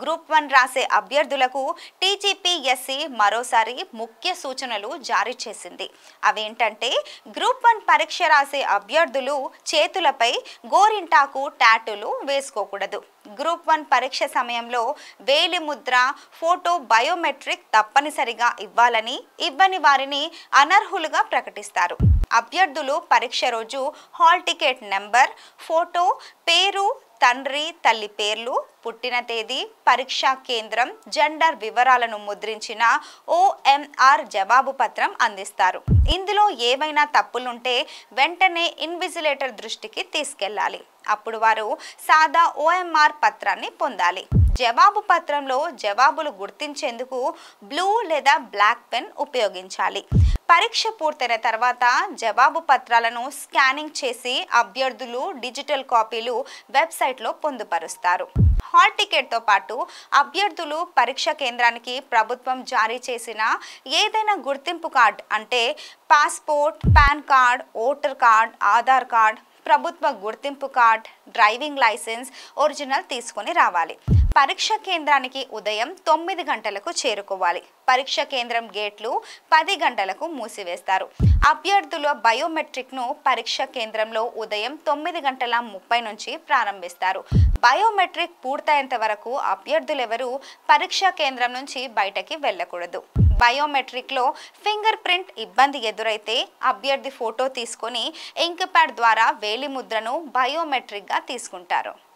Group 1 రాసే అభ్యర్థులకు TGPSC మరోసారి ముఖ్య సూచనలు జారీ చేసింది. అవేంటంటే గ్రూప్ 1 పరీక్ష రాసే అభ్యర్థులు చేతులపై గోరింటాకు టాటూలు వేసుకోకూడదు. గ్రూప్ 1 పరీక్ష సమయంలో వేలిముద్ర, ఫోటో బయోమెట్రిక్ తప్పనిసరిగా ఇవ్వాలని, ఇవ్వని వారిని అనర్హులుగా ప్రకటిస్తారు. అభ్యర్థులు పరీక్ష రోజు హాల్ టికెట్ నెంబర్, ఫోటో, పేరు, తండ్రి తల్లి పేర్లు, పుట్టిన తేదీ, పరీక్షా కేంద్రం, జెండర్ వివరాలను ముద్రించిన OMR జవాబు పత్రం అందిస్తారు. ఇందులో ఏవైనా తప్పులుంటే వెంటనే ఇన్విజిలేటర్ దృష్టికి తీసుకెళ్లాలి. అప్పుడు వారు సాదా OMR పత్రాన్ని పొందాలి. జవాబు పత్రంలో జవాబులు గుర్తించేందుకు బ్లూ లేదా బ్లాక్ పెన్ ఉపయోగించాలి. పరీక్ష పూర్తయిన తర్వాత జవాబు పత్రాలను స్కానింగ్ చేసి అభ్యర్థులు డిజిటల్ కాపీలు వెబ్సైట్లో పొందుపరుస్తారు. హాల్ టికెట్తో పాటు అభ్యర్థులు పరీక్ష కేంద్రానికి ప్రభుత్వం జారీ చేసిన ఏదైనా గుర్తింపు కార్డ్ అంటే passport, pan card, voter card, Aadhaar card, ప్రభుత్వ గుర్తింపు కార్డ్, డ్రైవింగ్ లైసెన్స్ ఒరిజినల్ తీసుకొని రావాలి. పరీక్ష కేంద్రానికి ఉదయం 9 గంటలకు చేరుకోవాలి. పరీక్ష కేంద్రం గేట్లు 10 గంటలకు మూసివేస్తారు. అభ్యర్థుల బయోమెట్రిక్ను పరీక్ష కేంద్రంలో ఉదయం 9:30 నుంచి ప్రారంభిస్తారు. బయోమెట్రిక్ పూర్తయ్యేంత వరకు అభ్యర్థులెవరూ పరీక్షా కేంద్రం నుంచి బయటకి వెళ్ళకూడదు. బయోమెట్రిక్లో ఫింగర్ ప్రింట్ ఇబ్బంది ఎదురైతే అభ్యర్థి ఫోటో తీసుకొని ఇంక్ ప్యాడ్ ద్వారా వేలిముద్రను బయోమెట్రిక్గా తీసుకుంటారు.